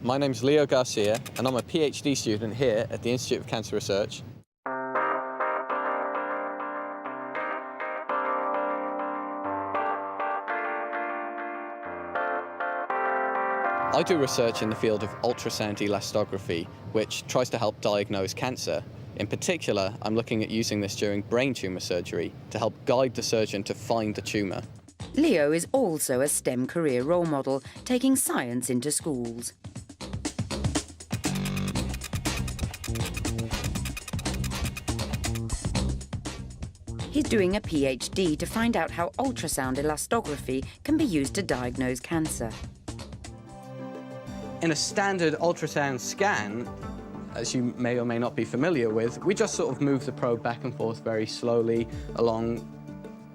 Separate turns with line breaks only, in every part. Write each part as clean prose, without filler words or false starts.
My name's Leo Garcia, and I'm a PhD student here at the Institute of Cancer Research. I do research in the field of ultrasound elastography, which tries to help diagnose cancer. In particular, I'm looking at using this during brain tumour surgery to help guide the surgeon to find the tumour.
Leo is also a STEM career role model, taking science into schools. He's doing a PhD to find out how ultrasound elastography can be used to diagnose cancer.
In a standard ultrasound scan, as you may or may not be familiar with, we just sort of move the probe back and forth very slowly along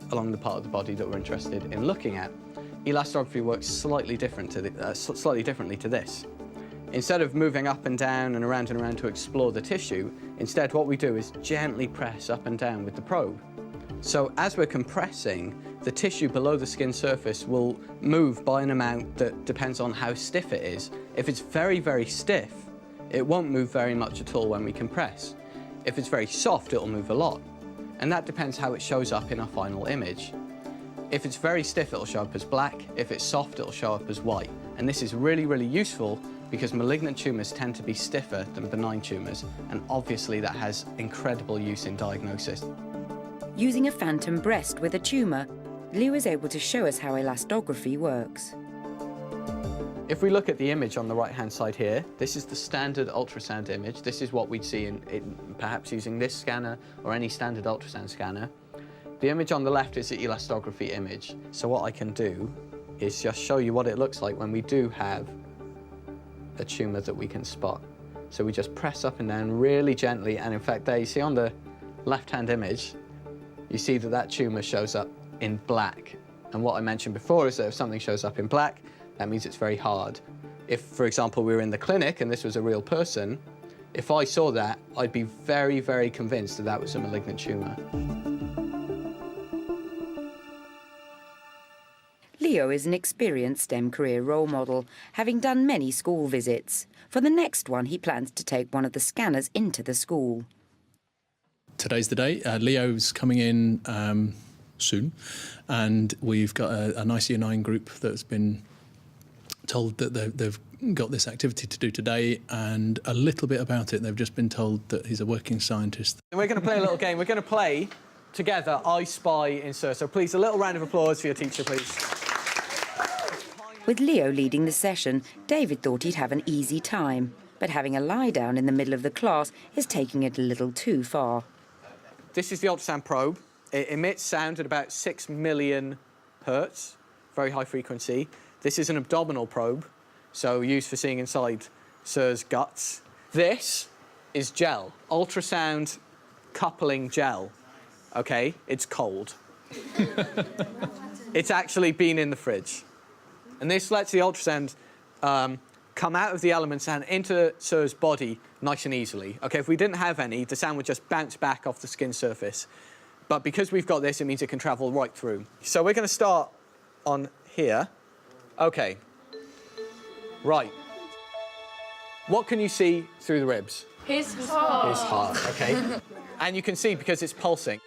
the part of the body that we're interested in looking at. Elastography works slightly differently to this. Instead of moving up and down and around to explore the tissue, instead what we do is gently press up and down with the probe. So as we're compressing, the tissue below the skin surface will move by an amount that depends on how stiff it is. If it's very, very stiff, it won't move very much at all when we compress. If it's very soft, it'll move a lot. And that depends how it shows up in our final image. If it's very stiff, it'll show up as black. If it's soft, it'll show up as white. And this is really, really useful because malignant tumours tend to be stiffer than benign tumours, and obviously that has incredible use in diagnosis.
Using a phantom breast with a tumour, Leo is able to show us how elastography works.
If we look at the image on the right-hand side here, this is the standard ultrasound image. This is what we'd see in perhaps using this scanner or any standard ultrasound scanner. The image on the left is the elastography image. So what I can do is just show you what it looks like when we do have a tumour that we can spot. So we just press up and down really gently, and in fact there you see on the left-hand image, you see that that tumour shows up in black. And what I mentioned before is that if something shows up in black, that means it's very hard. If, for example, we were in the clinic and this was a real person, if I saw that, I'd be very, very convinced that that was a malignant tumour.
Leo is an experienced STEM career role model, having done many school visits. For the next one, he plans to take one of the scanners into the school.
Today's the day. Leo's coming in soon, and we've got a nice Year 9 group that's been told that they've got this activity to do today, and a little bit about it. They've just been told that he's a working scientist.
We're going to play a little game. We're going to play together I Spy in Sir. So please, a little round of applause for your teacher, please.
With Leo leading the session, David thought he'd have an easy time, but having a lie down in the middle of the class is taking it a little too far.
This is the ultrasound probe. It emits sound at about 6 million hertz, very high frequency. This is an abdominal probe, so used for seeing inside Sir's guts. This is gel, ultrasound coupling gel. Okay, it's cold. It's actually been in the fridge. And this lets the ultrasound come out of the elements and into Sir's body nice and easily. Okay, if we didn't have any, the sound would just bounce back off the skin surface. But because we've got this, it means it can travel right through. So we're going to start on here. Okay. Right. What can you see through the ribs?
His heart.
His heart, okay. And you can see because it's pulsing.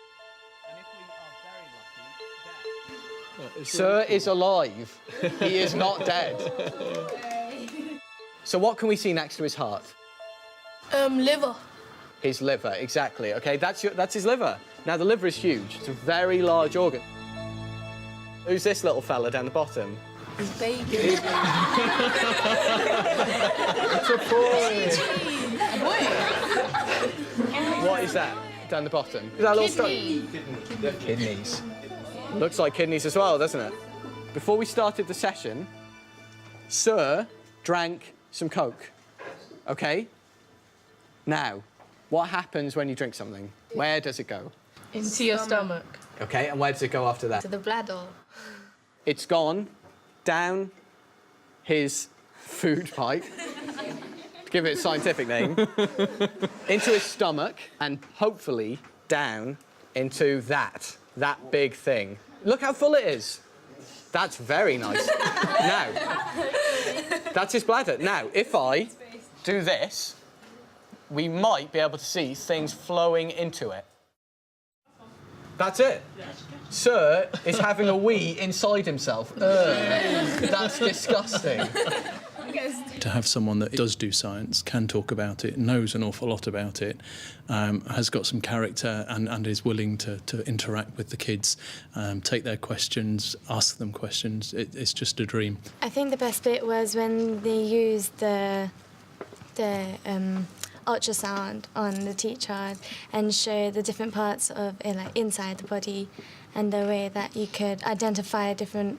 Sir is alive. He is not dead. So what can we see next to his heart?
Liver.
His liver, exactly. Okay, that's his liver. Now, the liver is huge. It's a very large organ. Who's this little fella down the bottom?
His baby.
It's a boy. What is that down the bottom? Is that a little
Kidney.
Kidneys. Looks like kidneys as well, doesn't it? Before we started the session, Sir drank some Coke, okay? Now, what happens when you drink something? Where does it go?
Into your stomach.
Okay, and where does it go after that?
To the bladder.
It's gone down his food pipe, to give it a scientific name, into his stomach, and hopefully down into that big thing. Look how full it is. That's very nice. Now, That's his bladder. Now, if I do this, we might be able to see things flowing into it. That's it. Sir is having a wee inside himself. That's disgusting.
To have someone that does do science, can talk about it, knows an awful lot about it, has got some character and is willing to interact with the kids, take their questions, ask them questions, it's just a dream.
I think the best bit was when they used the ultrasound on the teacher and show the different parts of it, like inside the body, and the way that you could identify different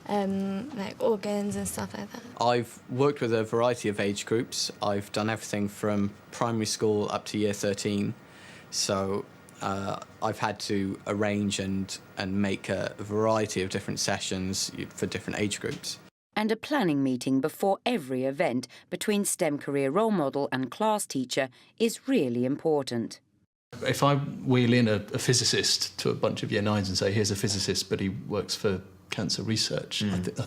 like organs and stuff like that.
I've worked with a variety of age groups. I've done everything from primary school up to year 13. So I've had to arrange and make a variety of different sessions for different age groups.
And a planning meeting before every event between STEM career role model and class teacher is really important.
If I wheel in a physicist to a bunch of year 9s and say, here's a physicist, but he works for cancer research,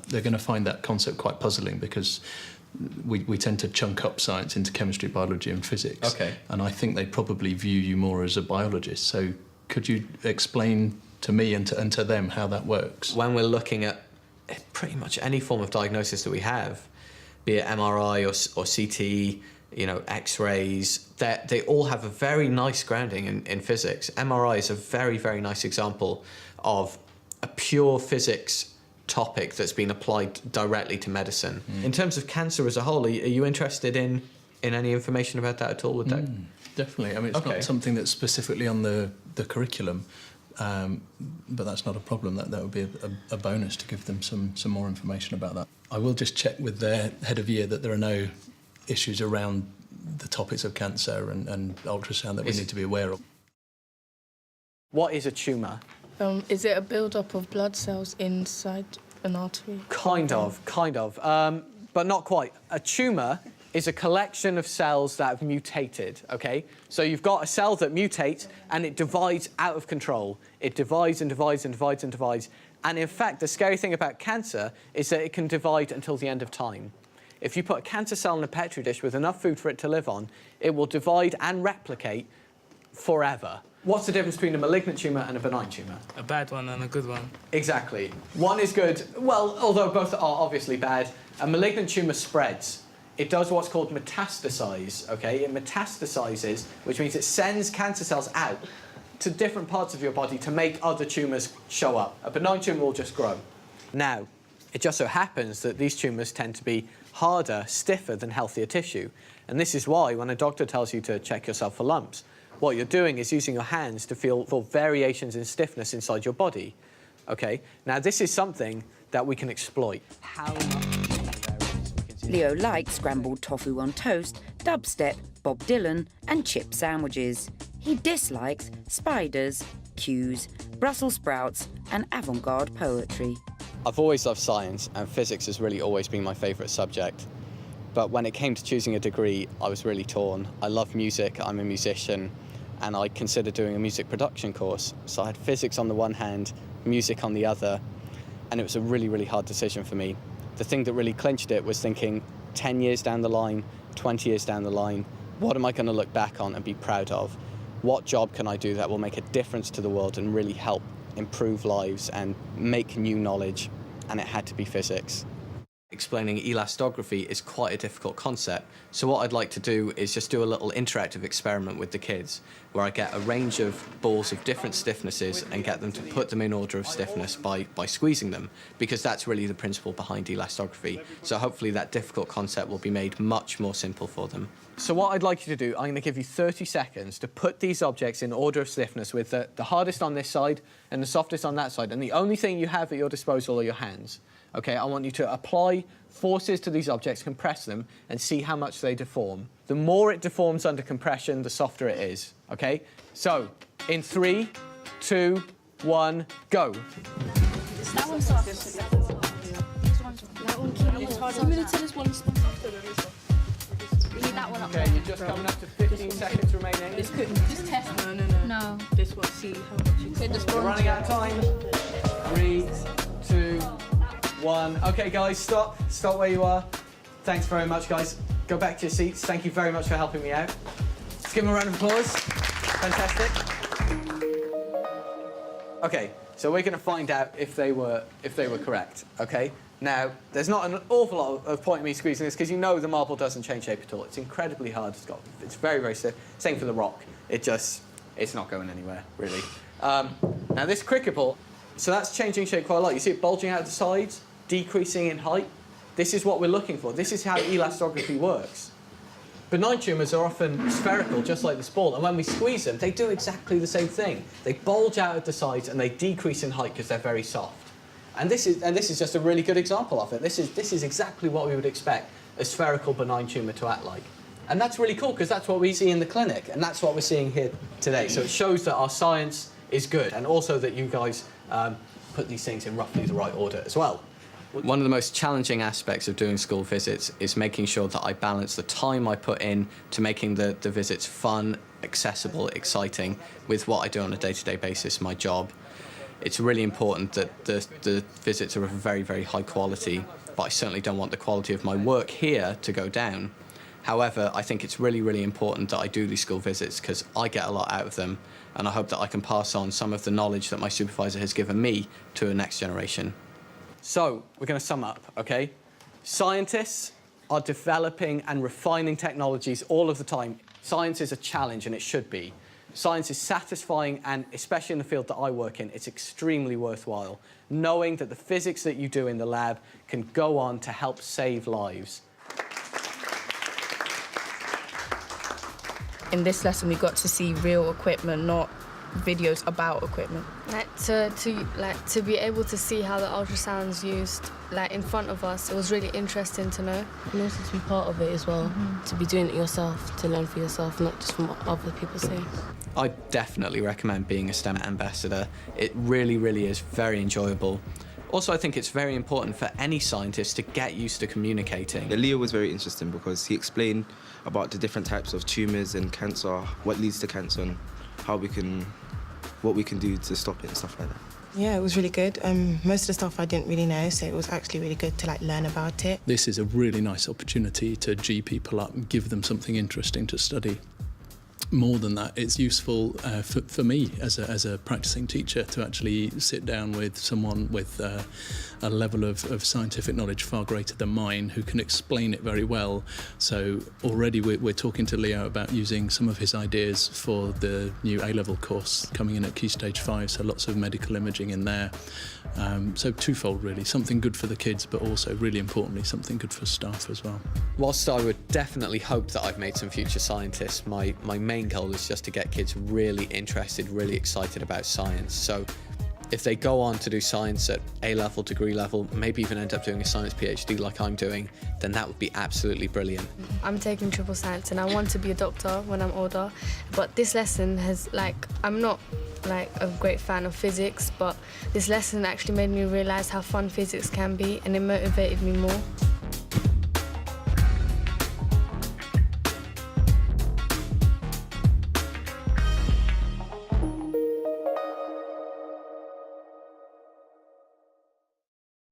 they're going to find that concept quite puzzling, because we tend to chunk up science into chemistry, biology and physics.
Okay.
And I think they probably view you more as a biologist. So could you explain to me and to them how that works?
When we're looking at pretty much any form of diagnosis that we have, be it MRI or CT, you know, X-rays, they all have a very nice grounding in physics. MRI is a very, very nice example of a pure physics topic that's been applied directly to medicine. In terms of cancer as a whole, are you interested in any information about that at all? Would that...
Definitely. I mean, it's not something that's specifically on the curriculum, but that's not a problem. That would be a bonus to give them some more information about that. I will just check with their head of year that there are no issues around the topics of cancer and ultrasound that we need to be aware of.
What is a tumour?
Is it a build-up of blood cells inside an artery?
Kind of, but not quite. A tumour is a collection of cells that have mutated, OK? So you've got a cell that mutates and it divides out of control. It divides and divides and divides and divides. And in fact, the scary thing about cancer is that it can divide until the end of time. If you put a cancer cell in a petri dish with enough food for it to live on, it will divide and replicate forever. What's the difference between a malignant tumour and a benign tumour?
A bad one and a good one.
Exactly. One is good, well, although both are obviously bad. A malignant tumour spreads. It does what's called metastasize, OK? It metastasizes, which means it sends cancer cells out to different parts of your body to make other tumours show up. A benign tumour will just grow. Now, it just so happens that these tumours tend to be harder, stiffer than healthier tissue. And this is why when a doctor tells you to check yourself for lumps, what you're doing is using your hands to feel for variations in stiffness inside your body. OK? Now, this is something that we can exploit. How much
Leo likes scrambled tofu on toast, dubstep, Bob Dylan and chip sandwiches. He dislikes spiders, cues, Brussels sprouts and avant-garde poetry.
I've always loved science, and physics has really always been my favourite subject. But when it came to choosing a degree, I was really torn. I love music, I'm a musician, and I considered doing a music production course. So I had physics on the one hand, music on the other, and it was a really, really hard decision for me. The thing that really clinched it was thinking 10 years down the line, 20 years down the line, what am I going to look back on and be proud of? What job can I do that will make a difference to the world and really help improve lives and make new knowledge? And it had to be physics. Explaining elastography is quite a difficult concept, so what I'd like to do is just do a little interactive experiment with the kids where I get a range of balls of different stiffnesses and get them to put them in order of stiffness by squeezing them, because that's really the principle behind elastography. So hopefully that difficult concept will be made much more simple for them. So what I'd like you to do, I'm going to give you 30 seconds to put these objects in order of stiffness with the hardest on this side and the softest on that side, and the only thing you have at your disposal are your hands. OK, I want you to apply forces to these objects, compress them, and see how much they deform. The more it deforms under compression, the softer it is. OK? So, in 3, 2, 1, go.
That one's soft. That one similar to this one.
We need that one up.
OK, you're just coming up to 15 seconds remaining.
This could just test.
No.
This one, see how much you can.
We're running out of time. 3, 2, 1. OK, guys, stop. Stop where you are. Thanks very much, guys. Go back to your seats. Thank you very much for helping me out. Let's give them a round of applause. Fantastic. Okay, so we're going to find out if they were correct. Okay. Now, there's not an awful lot of point in me squeezing this because you know the marble doesn't change shape at all. It's incredibly hard. It's very, very stiff. Same for the rock. It's not going anywhere, really. Now, this cricket ball, so that's changing shape quite a lot. You see it bulging out the sides, decreasing in height. This is what we're looking for. This is how elastography works. Benign tumours are often spherical, just like this ball, and when we squeeze them, they do exactly the same thing. They bulge out at the sides and they decrease in height because they're very soft. And this is just a really good example of it. This is exactly what we would expect a spherical benign tumour to act like. And that's really cool because that's what we see in the clinic, and that's what we're seeing here today. So it shows that our science is good, and also that you guys put these things in roughly the right order as well. One of the most challenging aspects of doing school visits is making sure that I balance the time I put in to making the visits fun, accessible, exciting with what I do on a day-to-day basis, my job. It's really important that the visits are of very, very high quality, but I certainly don't want the quality of my work here to go down. However, I think it's really, really important that I do these school visits because I get a lot out of them, and I hope that I can pass on some of the knowledge that my supervisor has given me to the next generation. So, we're going to sum up, okay? Scientists are developing and refining technologies all of the time. Science is a challenge, and it should be. Science is satisfying, and especially in the field that I work in, it's extremely worthwhile, knowing that the physics that you do in the lab can go on to help save lives.
In this lesson, we got to see real equipment, not videos about equipment.
To be able to see how the ultrasound's used in front of us, it was really interesting to know.
And also to be part of it as well, to be doing it yourself, to learn for yourself, not just from what other people say.
I definitely recommend being a STEM ambassador. It really, really is very enjoyable. Also, I think it's very important for any scientist to get used to communicating.
Yeah, Leo was very interesting because he explained about the different types of tumours and cancer, what leads to cancer, and what we can do to stop it and stuff like that.
Yeah, it was really good. Most of the stuff I didn't really know, so it was actually really good to learn about it.
This is a really nice opportunity to G people up and give them something interesting to study. More than that, it's useful for me as a practicing teacher to actually sit down with someone with a level of scientific knowledge far greater than mine who can explain it very well. So already we're talking to Leo about using some of his ideas for the new A-level course coming in at Key Stage 5, so lots of medical imaging in there. So twofold really, something good for the kids, but also really importantly something good for staff as well.
Whilst I would definitely hope that I've made some future scientists, my main goal is just to get kids really interested, really excited about science. So if they go on to do science at A-level, degree level, maybe even end up doing a science PhD like I'm doing, then that would be absolutely brilliant.
I'm taking triple science and I want to be a doctor when I'm older, but this lesson has I'm not a great fan of physics, but this lesson actually made me realise how fun physics can be, and it motivated me more.